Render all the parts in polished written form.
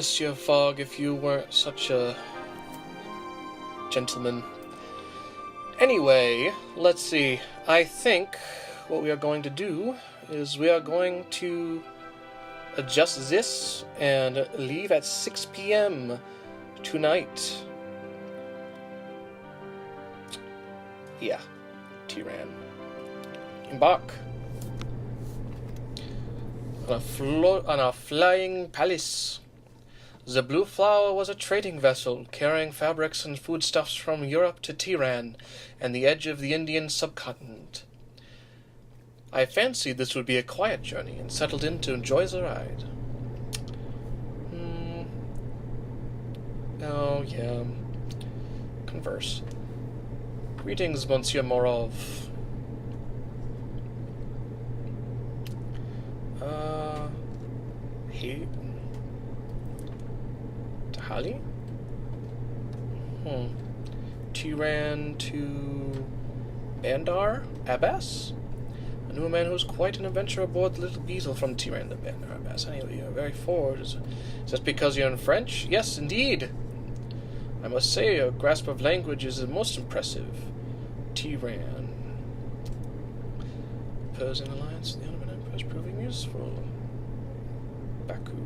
Monsieur Fogg, if you weren't such a gentleman. Anyway, let's see. I think what we are going to do is we are going to adjust this and leave at 6 p.m. tonight. Yeah, Tyran. Embark on a flying palace. The Blue Flower was a trading vessel carrying fabrics and foodstuffs from Europe to Tyran and the edge of the Indian subcontinent. I fancied this would be a quiet journey and settled in to enjoy the ride. Oh, yeah. Converse. Greetings, Monsieur Morov. Hey. Tahali? Tyran to Bandar Abbas? I knew a man who was quite an adventurer aboard the Little Beetle from Tyran to Bandar Abbas. Anyway, you're very forward. Is that because you're in French? Yes, indeed. I must say, your grasp of language is most impressive. Tyran. Persian alliance with the Ottoman Empire is proving useful. Baku.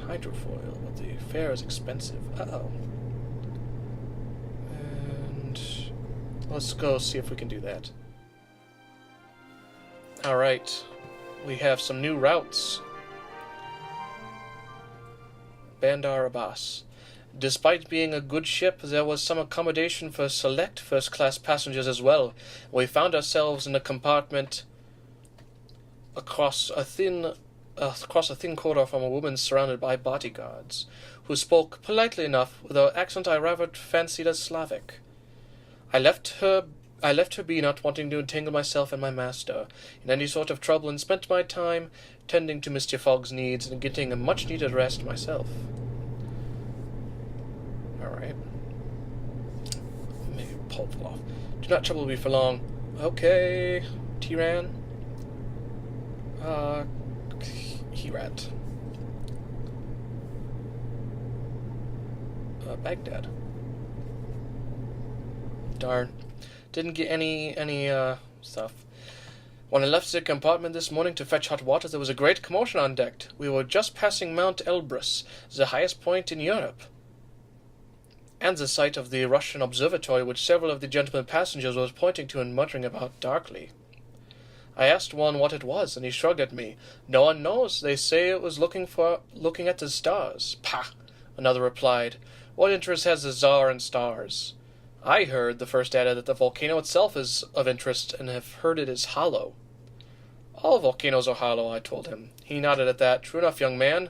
Hydrofoil, but the fare is expensive. Uh-oh. And let's go see if we can do that. Alright. We have some new routes. Bandar Abbas. Despite being a good ship, there was some accommodation for select first-class passengers as well. We found ourselves in a compartment across a thin corridor from a woman surrounded by bodyguards, who spoke politely enough with an accent I rather fancied as Slavic. I left her be, not wanting to entangle myself and my master in any sort of trouble, and spent my time tending to Mr. Fogg's needs and getting a much-needed rest myself. Alright. Maybe pull off. Do not trouble me for long. Okay, Tyran. Herat. Baghdad. Darn. Didn't get any stuff. When I left the compartment this morning to fetch hot water, there was a great commotion on deck. We were just passing Mount Elbrus, the highest point in Europe, and the site of the Russian observatory, which several of the gentlemen passengers was pointing to and muttering about darkly. I asked one what it was, and he shrugged at me. No one knows. They say it was looking at the stars. Pah! Another replied. What interest has the Tsar in stars? I heard, the first added, that the volcano itself is of interest, and have heard it is hollow. All volcanoes are hollow, I told him. He nodded at that. True enough, young man.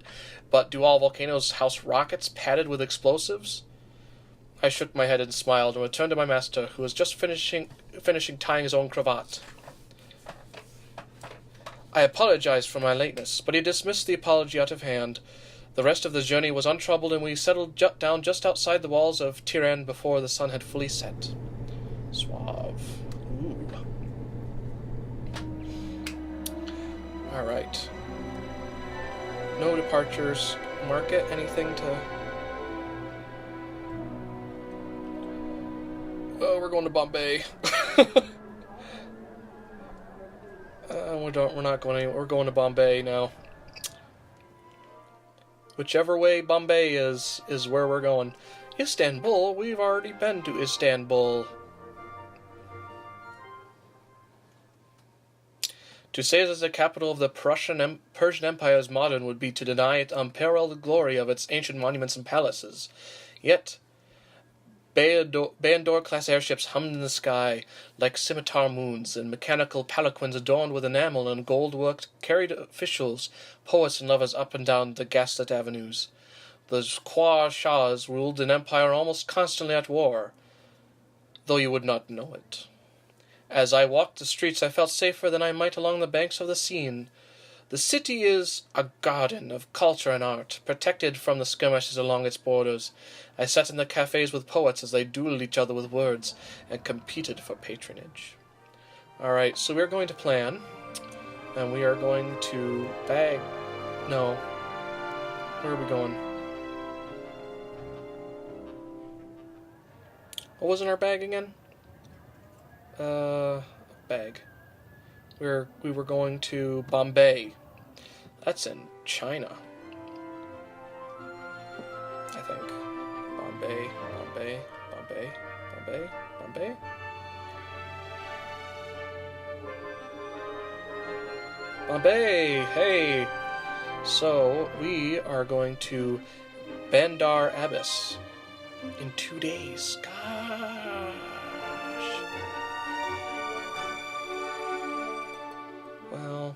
But do all volcanoes house rockets padded with explosives? I shook my head and smiled, and returned to my master, who was just finishing tying his own cravat. I apologized for my lateness, but he dismissed the apology out of hand. The rest of the journey was untroubled, and we settled down just outside the walls of Tyran before the sun had fully set. Suave. Ooh. Alright. No departures. Market, anything to... Oh, we're going to Bombay. We're not going anywhere. We're going to Bombay now. Whichever way Bombay is where we're going. Istanbul? We've already been to Istanbul. To say that the capital of the Persian Empire is modern would be to deny it unparalleled glory of its ancient monuments and palaces. Yet, Bandor-class airships hummed in the sky like scimitar moons, and mechanical palanquins adorned with enamel and gold-work carried officials, poets, and lovers up and down the gaslit avenues. The Khwa Shahs ruled an empire almost constantly at war, though you would not know it. As I walked the streets, I felt safer than I might along the banks of the Seine. The city is a garden of culture and art, protected from the skirmishes along its borders. I sat in the cafes with poets as they dueled each other with words and competed for patronage. Alright, so we're going to plan, and we are going to Where are we going? What was in our bag again? Bag. We were going to Bombay. That's in China, I think. Bombay, Bombay, Bombay, Bombay, Bombay. Bombay! Hey! So, we are going to Bandar Abbas in 2 days. Gosh! Well,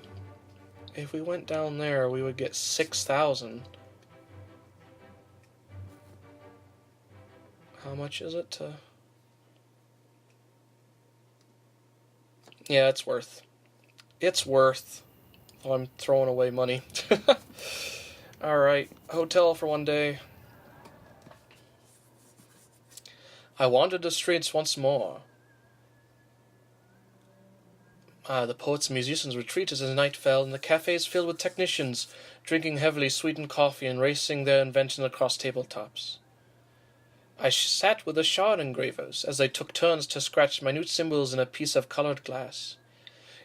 if we went down there, we would get 6,000. How much is it to... Yeah, it's worth. It's worth. Oh, I'm throwing away money. Alright, hotel for 1 day. I wandered the streets once more. The poets and musicians retreated as night fell, and the cafes filled with technicians, drinking heavily sweetened coffee and racing their inventions across tabletops. I sat with the shard engravers, as they took turns to scratch minute symbols in a piece of colored glass.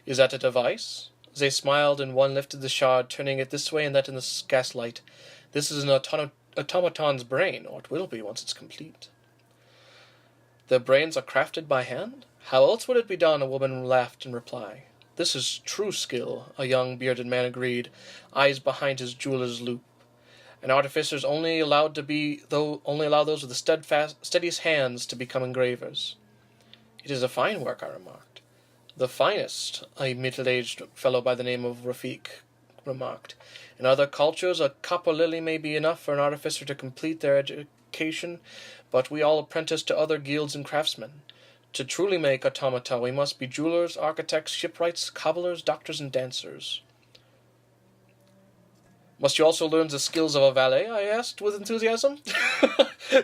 Is that a device? They smiled, and one lifted the shard, turning it this way and that in the gaslight. This is an automaton's brain, or it will be once it's complete. The brains are crafted by hand? How else would it be done? A woman laughed in reply. This is true skill, a young bearded man agreed, eyes behind his jeweler's loop. An artificer's only allowed those with the steadiest hands to become engravers. It is a fine work, I remarked. The finest, a middle-aged fellow by the name of Rafik remarked. In other cultures, a copper lily may be enough for an artificer to complete their education, but we all apprentice to other guilds and craftsmen. To truly make automata, we must be jewelers, architects, shipwrights, cobblers, doctors, and dancers. Must you also learn the skills of a valet? I asked with enthusiasm.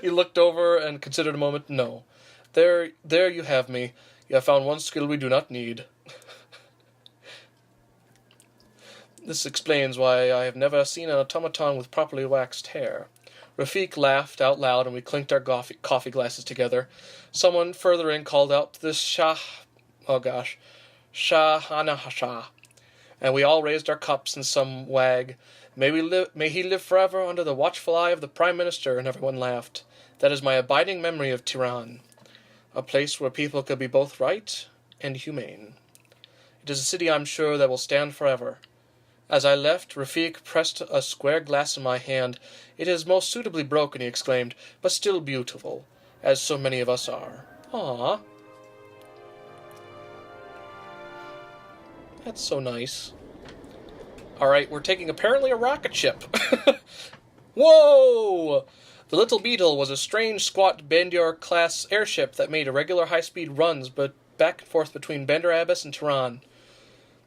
He looked over and considered a moment. No. There you have me. You have found one skill we do not need. This explains why I have never seen an automaton with properly waxed hair. Rafik laughed out loud, and we clinked our coffee glasses together. Someone further in called out to the Shah Hanahasha, and we all raised our cups in some wag. May he live forever under the watchful eye of the Prime Minister, and everyone laughed. That is my abiding memory of Tehran, a place where people could be both right and humane. It is a city, I'm sure, that will stand forever. As I left, Rafik pressed a square glass in my hand. It is most suitably broken, he exclaimed, but still beautiful, as so many of us are. Ah, that's so nice. Alright, we're taking apparently a rocket ship. Whoa! The Little Beetle was a strange, squat Bandior-class airship that made irregular high-speed runs but back and forth between Bandar Abbas and Tehran.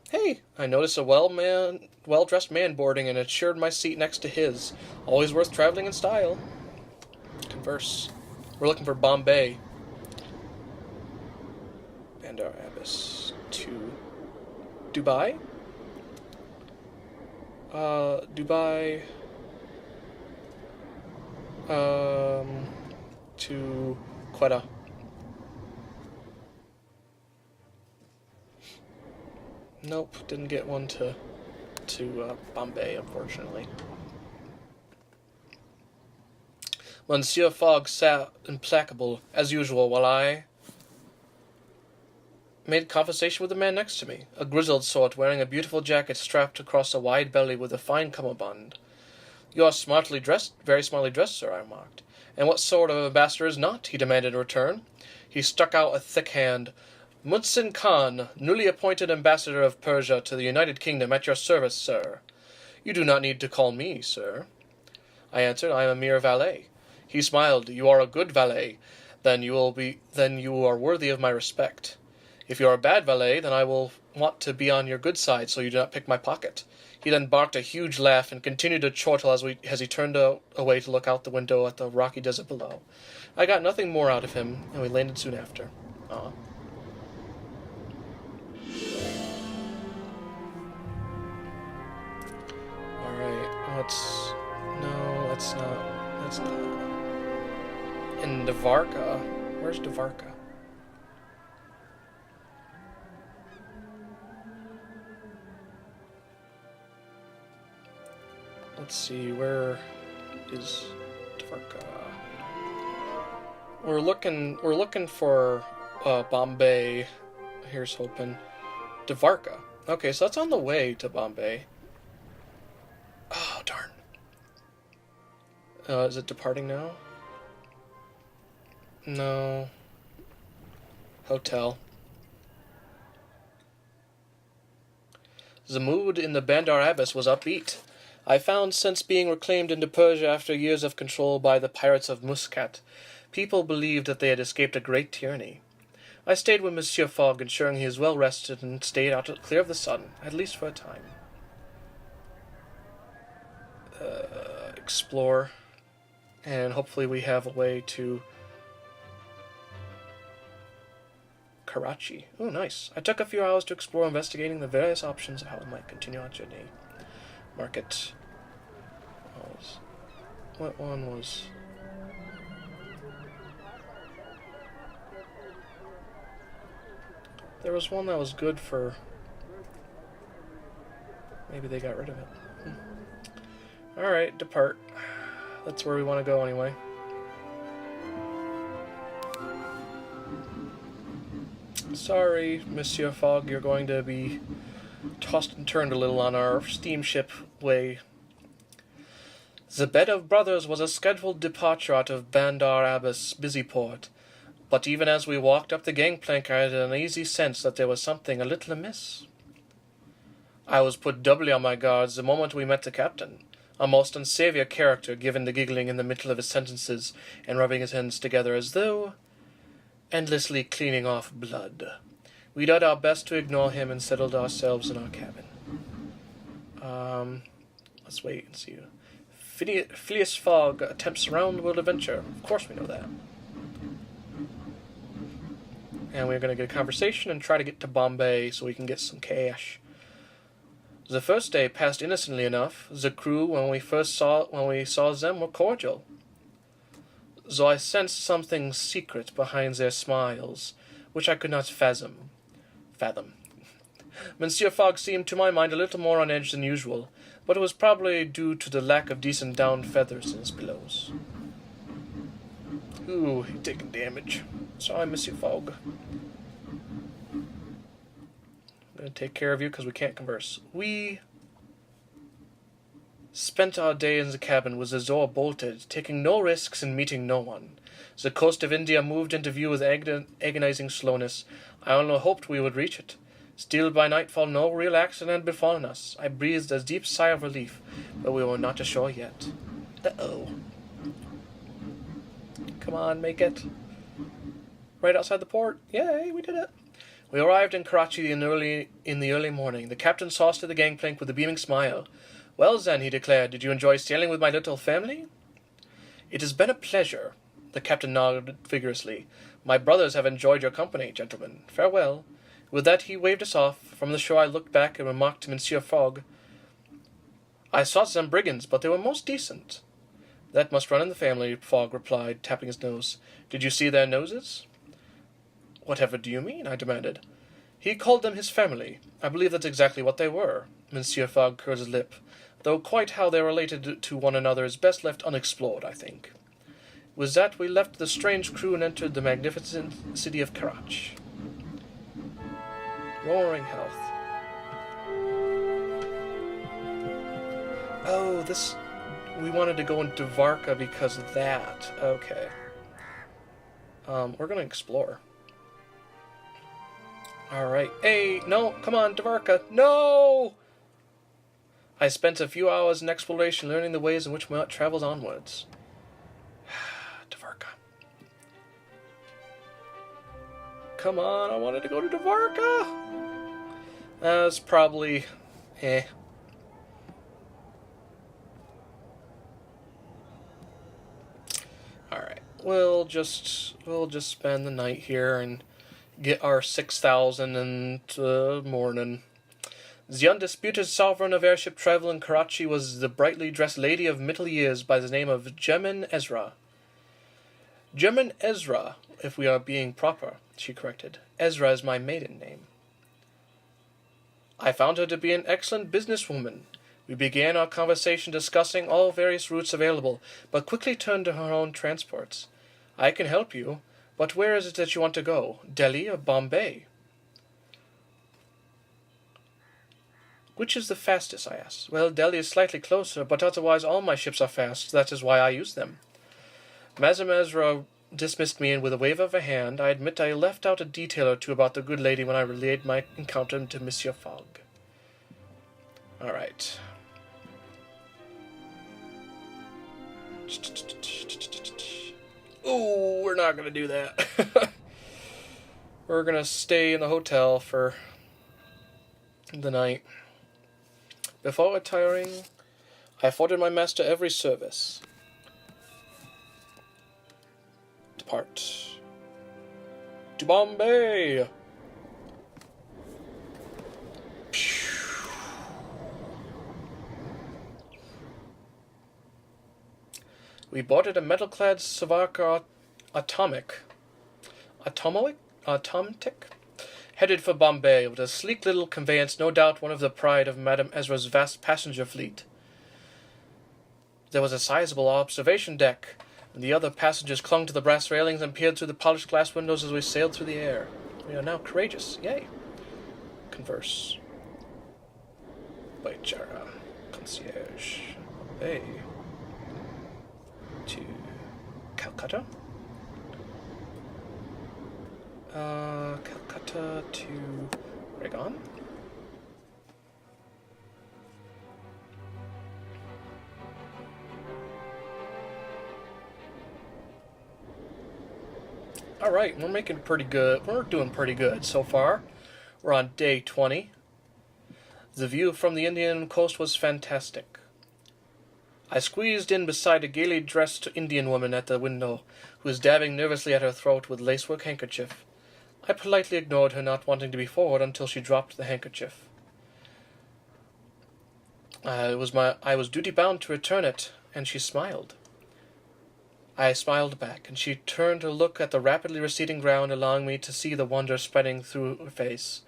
Hey, I noticed a well-dressed man boarding and assured my seat next to his. Always worth traveling in style. Converse. We're looking for Bombay. Bandar Abbas to Dubai? Dubai... to Quetta. Nope, didn't get one to Bombay, unfortunately. Monsieur Fogg sat implacable, as usual, while I made conversation with the man next to me, a grizzled sort wearing a beautiful jacket strapped across a wide belly with a fine cummerbund. You are smartly dressed, very smartly dressed, sir, I remarked. And what sort of ambassador is not? He demanded in return. He stuck out a thick hand. Muhsin Khan, newly appointed ambassador of Persia to the United Kingdom, at your service, sir. You do not need to call me, sir. I answered, I am a mere valet. He smiled. You are a good valet. Then you are worthy of my respect. If you are a bad valet, then I will want to be on your good side so you do not pick my pocket. He then barked a huge laugh and continued to chortle as he turned away to look out the window at the rocky desert below. I got nothing more out of him, and we landed soon after. Aw. Alright, let's... No... that's not. That's not. In Dvarka. Where's Dvarka? Let's see, where is Dvarka? We're looking for Bombay. Here's hoping. Dvarka. Okay, so that's on the way to Bombay. Oh, darn. Is it departing now? No. Hotel. The mood in the Bandar Abbas was upbeat. I found, since being reclaimed into Persia after years of control by the pirates of Muscat, people believed that they had escaped a great tyranny. I stayed with Monsieur Fogg, ensuring he is well rested and stayed out clear of the sun, at least for a time. Explore, and hopefully we have a way to Karachi. Oh, nice. I took a few hours to explore, investigating the various options of how I might continue our journey. Market. What one was? There was one that was good for... Maybe they got rid of it. Alright, depart. That's where we want to go anyway. Sorry, Monsieur Fogg, you're going to be tossed and turned a little on our steamship way. The Bed of Brothers was a scheduled departure out of Bandar Abbas busy port, but even as we walked up the gangplank I had an uneasy sense that there was something a little amiss. I was put doubly on my guards the moment we met the captain, a most unsaviour character, given to giggling in the middle of his sentences and rubbing his hands together as though endlessly cleaning off blood. We did our best to ignore him and settled ourselves in our cabin. Let's wait and see. Phileas Fogg attempts round-world adventure. Of course we know that. And we're going to get a conversation and try to get to Bombay so we can get some cash. The first day passed innocently enough. The crew, when we saw them, were cordial, though I sensed something secret behind their smiles, which I could not fathom. Monsieur Fogg seemed, to my mind, a little more on edge than usual, but it was probably due to the lack of decent down feathers in his pillows. Ooh, he's taking damage. Sorry, Monsieur Fogg. I'm going to take care of you because we can't converse. We spent our day in the cabin with the door bolted, taking no risks and meeting no one. The coast of India moved into view with agonizing slowness. I only hoped we would reach it. Still, by nightfall, no real accident had befallen us. I breathed a deep sigh of relief, but we were not ashore yet. Uh-oh. Come on, make it. Right outside the port. Yay, we did it. We arrived in Karachi in the early morning. The captain saw us to the gangplank with a beaming smile. Well, then, he declared, did you enjoy sailing with my little family? It has been a pleasure. The captain nodded vigorously. My brothers have enjoyed your company, gentlemen. Farewell. With that he waved us off. From the shore I looked back and remarked to Monsieur Fogg, I saw some brigands, but they were most decent. That must run in the family, Fogg replied, tapping his nose. Did you see their noses? Whatever do you mean? I demanded. He called them his family. I believe that's exactly what they were. Monsieur Fogg curled his lip, though quite how they related to one another is best left unexplored, I think. With that we left the strange crew and entered the magnificent city of Karachi. Roaring health. Oh, we wanted to go into Dvarka because of that. Okay. We're gonna explore. Alright. Hey, no, come on, Dvarka. No! I spent a few hours in exploration learning the ways in which Mount travels onwards. Dvarka. Come on, I wanted to go to Dvarka! That's probably... Alright, we'll just spend the night here and get our 6,000 in the morning. The undisputed sovereign of airship travel in Karachi was the brightly dressed lady of middle years by the name of German Ezra. German Ezra, if we are being proper, she corrected. Ezra is my maiden name. I found her to be an excellent businesswoman. We began our conversation discussing all various routes available, but quickly turned to her own transports. I can help you, but where is it that you want to go? Delhi or Bombay? Which is the fastest, I asked. Well, Delhi is slightly closer, but otherwise all my ships are fast. That is why I use them. Madame Ezra dismissed me, and with a wave of her hand, I admit I left out a detail or two about the good lady when I relayed my encounter to Monsieur Fogg. All right. Ooh, we're not going to do that. We're going to stay in the hotel for the night. Before retiring, I afforded my master every service. Depart. To Bombay! We boarded a metal-clad Savarkar Atomic, headed for Bombay, with a sleek little conveyance, no doubt one of the pride of Madame Ezra's vast passenger fleet. There was a sizable observation deck, and the other passengers clung to the brass railings and peered through the polished glass windows as we sailed through the air. We are now courageous. Yay. Converse. Baichara. Concierge. Bombay. To Calcutta. Calcutta to Oregon. Alright, we're making pretty good. We're doing pretty good so far. We're on day 20. The view from the Indian coast was fantastic. I squeezed in beside a gaily dressed Indian woman at the window, who was dabbing nervously at her throat with lacework handkerchief. I politely ignored her, not wanting to be forward until she dropped the handkerchief. I was duty-bound to return it, and she smiled. I smiled back, and she turned to look at the rapidly receding ground, allowing me to see the wonder spreading through her face.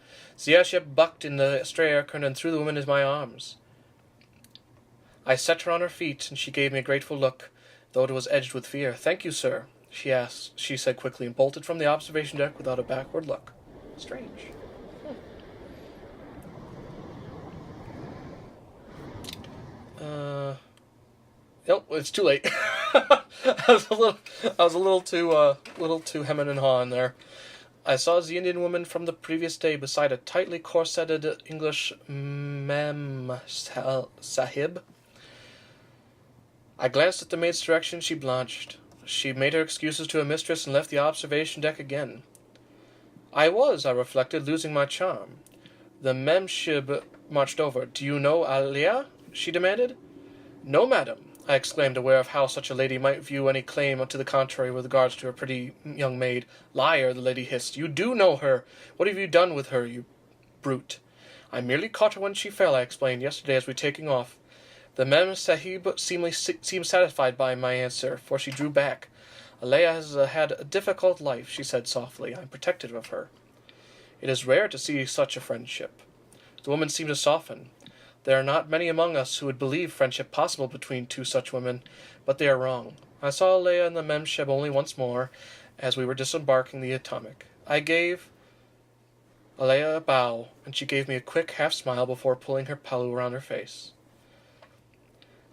The airship bucked in the stray air current and threw the woman into my arms. I set her on her feet, and she gave me a grateful look, though it was edged with fear. "Thank you, sir," she said quickly, and bolted from the observation deck without a backward look. Strange. Nope, it's too late. I was a little too hemming and hawing there. I saw the Indian woman from the previous day beside a tightly corseted English Mem Sahib. I glanced at the maid's direction. She blanched. She made her excuses to her mistress and left the observation deck again. I reflected, losing my charm. The Memshib marched over. "Do you know Alia?" she demanded. "No, madam," I exclaimed, aware of how such a lady might view any claim to the contrary with regards to her pretty young maid. "Liar," the lady hissed. "You do know her. What have you done with her, you brute?" "I merely caught her when she fell," I explained, "yesterday as we were taking off." The Mem Sahib seemed satisfied by my answer, for she drew back. "Alea has had a difficult life," she said softly. "I'm protective of her." It is rare to see such a friendship. The woman seemed to soften. There are not many among us who would believe friendship possible between two such women, but they are wrong. I saw Alea and the Memsheb only once more, as we were disembarking the Atomic. I gave Alea a bow, and she gave me a quick half-smile before pulling her palu around her face.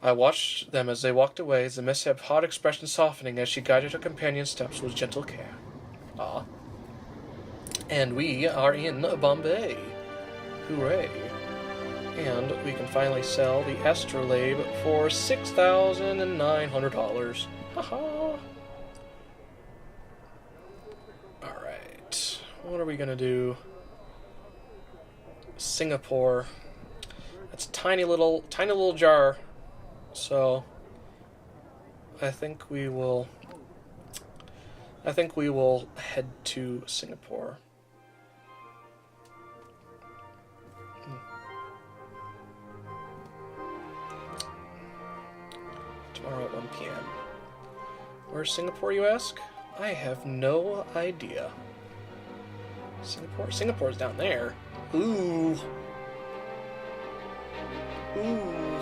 I watched them as they walked away, the Memsheb's hard expression softening as she guided her companion's steps with gentle care. Ah. And we are in Bombay. Hooray. And we can finally sell the Astrolabe for $6,900. Haha. Alright. What are we going to do? Singapore. That's a tiny little jar. So I think we will head to Singapore. Tomorrow at 1 p.m. Where's Singapore, you ask? I have no idea. Singapore? Singapore's down there. Ooh. Ooh.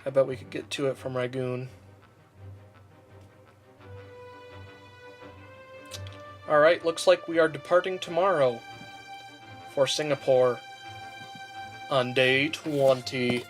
I bet we could get to it from Rangoon. Alright, looks like we are departing tomorrow for Singapore on day 20.